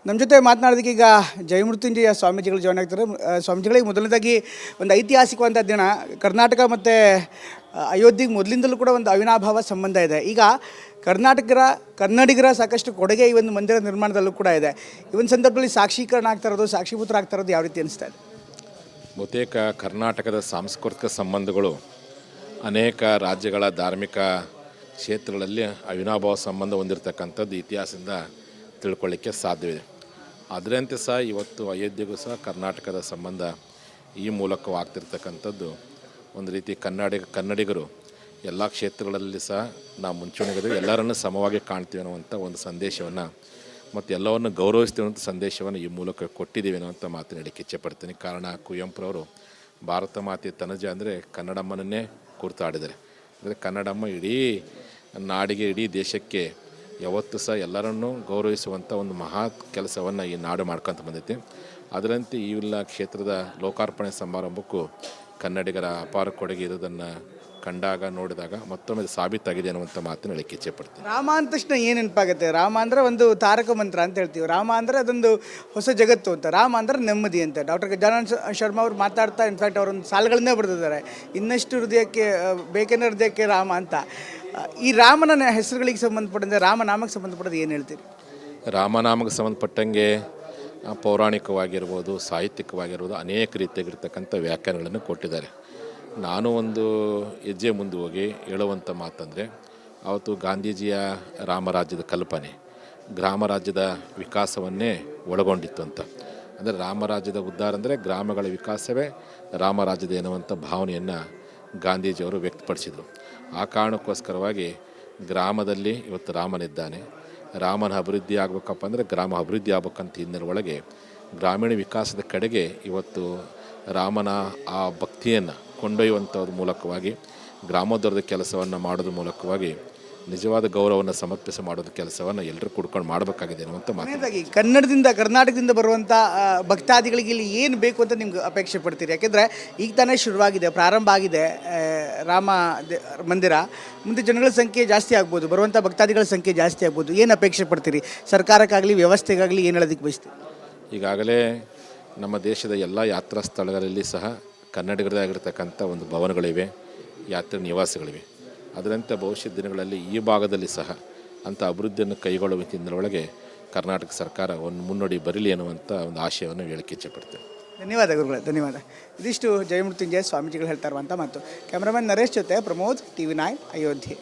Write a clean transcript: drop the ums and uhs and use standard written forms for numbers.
ನಮ್ಮ ಜೊತೆ ಮಾತನಾಡೋದಕ್ಕೆ ಈಗ ಜಯಮೃತ್ಯುಂಜಯ ಸ್ವಾಮೀಜಿಗಳು ಜಾಯ್ನ್ ಆಗ್ತಾರೆ. ಸ್ವಾಮೀಜಿಗಳಿಗೆ ಮೊದಲನೇದಾಗಿ ಒಂದು ಐತಿಹಾಸಿಕವಾದ ದಿನ. ಕರ್ನಾಟಕ ಮತ್ತು ಅಯೋಧ್ಯೆಗೆ ಮೊದಲಿಂದಲೂ ಕೂಡ ಒಂದು ಅವಿನಾಭಾವ ಸಂಬಂಧ ಇದೆ. ಈಗ ಕನ್ನಡಿಗರ ಸಾಕಷ್ಟು ಕೊಡುಗೆ ಈ ಒಂದು ಮಂದಿರ ನಿರ್ಮಾಣದಲ್ಲೂ ಕೂಡ ಇದೆ. ಈ ಒಂದು ಸಂದರ್ಭದಲ್ಲಿ ಸಾಕ್ಷೀಕರಣ ಆಗ್ತಾ ಇರೋದು, ಸಾಕ್ಷೀಭೂತರಾಗ್ತಾ ಇರೋದು ಯಾವ ರೀತಿ ಅನಿಸ್ತಾ ಇದೆ? ಬಹುತೇಕ ಕರ್ನಾಟಕದ ಸಾಂಸ್ಕೃತಿಕ ಸಂಬಂಧಗಳು ಅನೇಕ ರಾಜ್ಯಗಳ ಧಾರ್ಮಿಕ ಕ್ಷೇತ್ರಗಳಲ್ಲಿ ಅವಿನಾಭಾವ ಸಂಬಂಧ ಹೊಂದಿರತಕ್ಕಂಥದ್ದು ಇತಿಹಾಸದಿಂದ ತಿಳ್ಕೊಳ್ಳಿಕ್ಕೆ ಸಾಧ್ಯವಿದೆ. ಅದರಂತೆ ಸಹ ಇವತ್ತು ಅಯೋಧ್ಯೆಗೂ ಸಹ ಕರ್ನಾಟಕದ ಸಂಬಂಧ ಈ ಮೂಲಕವಾಗ್ತಿರ್ತಕ್ಕಂಥದ್ದು ಒಂದು ರೀತಿ ಕನ್ನಡಿಗರು ಎಲ್ಲ ಕ್ಷೇತ್ರಗಳಲ್ಲಿ ಸಹ ನಾವು ಮುಂಚೂಣಿಗೆ ಎಲ್ಲರನ್ನೂ ಸಮವಾಗಿ ಕಾಣ್ತೀವಿ ಅನ್ನುವಂಥ ಒಂದು ಸಂದೇಶವನ್ನು ಮತ್ತು ಎಲ್ಲವನ್ನು ಗೌರವಿಸ್ತೀವಿ ಅನ್ನೋಂಥ ಸಂದೇಶವನ್ನು ಈ ಮೂಲಕ ಕೊಟ್ಟಿದ್ದೀವಿ ಅನ್ನುವಂಥ ಮಾತನ್ನು ಹೇಳಕ್ಕೆ ಇಚ್ಛೆಪಡ್ತೀನಿ. ಕಾರಣ ಕುವೆಂಪುರವರು ಭಾರತ ಮಾತೆ ತನುಜ ಅಂದರೆ ಕನ್ನಡಮ್ಮನನ್ನೇ ಕುರಿತಾಡಿದ್ದಾರೆ. ಅಂದರೆ ಕನ್ನಡಮ್ಮ ಇಡೀ ನಾಡಿಗೆ, ಇಡೀ ದೇಶಕ್ಕೆ ಯಾವತ್ತೂ ಸಹ ಎಲ್ಲರನ್ನೂ ಗೌರವಿಸುವಂಥ ಒಂದು ಮಹಾ ಕೆಲಸವನ್ನು ಈ ನಾಡು ಮಾಡ್ಕೊತ ಬಂದೈತಿ. ಅದರಂತೆ ಈ ಎಲ್ಲ ಕ್ಷೇತ್ರದ ಲೋಕಾರ್ಪಣೆ ಸಮಾರಂಭಕ್ಕೂ ಕನ್ನಡಿಗರ ಅಪಾರ ಕೊಡುಗೆ ಇರೋದನ್ನು ಕಂಡಾಗ, ನೋಡಿದಾಗ ಮತ್ತೊಮ್ಮೆ ಸಾಬೀತಾಗಿದೆ ಅನ್ನುವಂಥ ಮಾತನ್ನು ಹೇಳಕ್ಕೆ ಇಚ್ಛೆಪಡ್ತೀನಿ. ರಾಮ ಅಂದ ತಕ್ಷಣ ಏನು ನೆನಪಾಗುತ್ತೆ? ರಾಮ ಅಂದರೆ ಒಂದು ತಾರಕ ಮಂತ್ರ ಅಂತ ಹೇಳ್ತೀವಿ. ರಾಮ ಅಂದರೆ ಅದೊಂದು ಹೊಸ ಜಗತ್ತು ಅಂತ. ರಾಮ ಅಂದರೆ ನೆಮ್ಮದಿ ಅಂತ. ಡಾಕ್ಟರ್ ಗಜಾನನ ಶರ್ಮಾ ಅವರು ಮಾತಾಡ್ತಾ ಇನ್ಫ್ಯಾಕ್ಟ್ ಅವರೊಂದು ಸಾಲುಗಳನ್ನೇ ಬರೆದಿದ್ದಾರೆ, ಇನ್ನಷ್ಟು ಹೃದಯಕ್ಕೆ ಬೇಕೆನ್ನ ಹೃದಯಕ್ಕೆ ರಾಮ ಅಂತ. ಈ ರಾಮನ ಹೆಸರುಗಳಿಗೆ ಸಂಬಂಧಪಟ್ಟಂತೆ, ರಾಮನಾಮಕ್ಕೆ ಸಂಬಂಧಪಟ್ಟಂತೆ ಏನು ಹೇಳ್ತೀರಿ? ರಾಮನಾಮಕ್ಕೆ ಸಂಬಂಧಪಟ್ಟಂಗೆ ಪೌರಾಣಿಕವಾಗಿರ್ಬೋದು, ಸಾಹಿತ್ಯಿಕವಾಗಿರ್ಬೋದು ಅನೇಕ ರೀತಿಯಾಗಿರ್ತಕ್ಕಂಥ ವ್ಯಾಖ್ಯಾನಗಳನ್ನು ಕೊಟ್ಟಿದ್ದಾರೆ. ನಾನು ಒಂದು ಹೆಜ್ಜೆ ಮುಂದೆ ಹೋಗಿ ಹೇಳುವಂಥ ಮಾತಂದರೆ, ಅವತ್ತು ಗಾಂಧೀಜಿಯ ರಾಮರಾಜ್ಯದ ಕಲ್ಪನೆ ಗ್ರಾಮರಾಜ್ಯದ ವಿಕಾಸವನ್ನೇ ಒಳಗೊಂಡಿತ್ತು ಅಂತ. ಅಂದರೆ ರಾಮರಾಜ್ಯದ ಉದ್ಧಾರ ಅಂದರೆ ಗ್ರಾಮಗಳ ವಿಕಾಸವೇ ರಾಮರಾಜ್ಯದ ಎನ್ನುವಂಥ ಭಾವನೆಯನ್ನು ಗಾಂಧೀಜಿಯವರು ವ್ಯಕ್ತಪಡಿಸಿದರು. ಆ ಕಾರಣಕ್ಕೋಸ್ಕರವಾಗಿ ಗ್ರಾಮದಲ್ಲಿ ಇವತ್ತು ರಾಮನಿದ್ದಾನೆ. ರಾಮನ ಅಭಿವೃದ್ಧಿ ಆಗಬೇಕಪ್ಪ ಅಂದರೆ ಗ್ರಾಮ ಅಭಿವೃದ್ಧಿ ಆಗ್ಬೇಕಂತ ಹಿನ್ನೆಲೆ ಗ್ರಾಮೀಣ ವಿಕಾಸದ ಕಡೆಗೆ ಇವತ್ತು ರಾಮನ ಆ ಭಕ್ತಿಯನ್ನು ಕೊಂಡೊಯ್ಯುವಂಥದ್ರ ಮೂಲಕವಾಗಿ ಗ್ರಾಮೋದ್ಧಾರದ ಕೆಲಸವನ್ನು ಮಾಡೋದ್ರ ಮೂಲಕವಾಗಿ ನಿಜವಾದ ಗೌರವವನ್ನು ಸಮರ್ಪಿಸಿ ಮಾಡೋದ್ರ ಕೆಲಸವನ್ನು ಎಲ್ಲರೂ ಕೂಡ್ಕೊಂಡು ಮಾಡಬೇಕಾಗಿದೆ ಅನ್ನುವಂಥ ಮಾತು. ಕರ್ನಾಟಕದಿಂದ ಬರುವಂಥ ಭಕ್ತಾದಿಗಳಿಗೆ ಇಲ್ಲಿ ಏನು ಬೇಕು ಅಂತ ನಿಮ್ಗೆ ಅಪೇಕ್ಷೆ ಪಡ್ತೀರಿ? ಯಾಕೆಂದರೆ ಈಗ ತಾನೇ ಶುರುವಾಗಿದೆ, ಪ್ರಾರಂಭ ಆಗಿದೆ ರಾಮ ಮಂದಿರ. ಮುಂದೆ ಜನಗಳ ಸಂಖ್ಯೆ ಜಾಸ್ತಿ ಆಗ್ಬೋದು, ಬರುವಂಥ ಭಕ್ತಾದಿಗಳ ಸಂಖ್ಯೆ ಜಾಸ್ತಿ ಆಗ್ಬೋದು. ಏನು ಅಪೇಕ್ಷೆ ಪಡ್ತೀರಿ? ಸರ್ಕಾರಕ್ಕಾಗಲಿ ವ್ಯವಸ್ಥೆಗಾಗಲಿ ಏನು ಹೇಳೋದಕ್ಕೆ ಬಯಸ್ತೀರಿ? ಈಗಾಗಲೇ ನಮ್ಮ ದೇಶದ ಎಲ್ಲ ಯಾತ್ರಾ ಸ್ಥಳಗಳಲ್ಲಿ ಸಹ ಕನ್ನಡಿಗರದಾಗಿರ್ತಕ್ಕಂಥ ಒಂದು ಭವನಗಳಿವೆ, ಯಾತ್ರೆ ನಿವಾಸಗಳಿವೆ. ಅದರಂತೆ ಭವಿಷ್ಯದ ದಿನಗಳಲ್ಲಿ ಈ ಭಾಗದಲ್ಲಿ ಸಹ ಅಂಥ ಅಭಿವೃದ್ಧಿಯನ್ನು ಕೈಗೊಳ್ಳುವ ಹಿನ್ನೆಲೆಯೊಳಗೆ ಕರ್ನಾಟಕ ಸರ್ಕಾರ ಒಂದು ಮುನ್ನಡಿ ಬರಲಿ ಅನ್ನುವಂಥ ಒಂದು ಆಶಯವನ್ನು ಹೇಳಕ್ಕೆ ಇಚ್ಛೆಪಡ್ತೇವೆ. ಧನ್ಯವಾದ ಗುರುಗಳೇ, ಧನ್ಯವಾದ. ಇದಿಷ್ಟು ಜಯಮೃತ್ಯುಂಜಯ ಸ್ವಾಮೀಜಿಗಳು ಹೇಳ್ತಾ ಇರುವಂಥ ಮಾತು. ಕ್ಯಾಮ್ರಾಮನ್ ನರೇಶ್ ಜೊತೆ ಪ್ರಮೋದ್, TV9 ಅಯೋಧ್ಯೆ.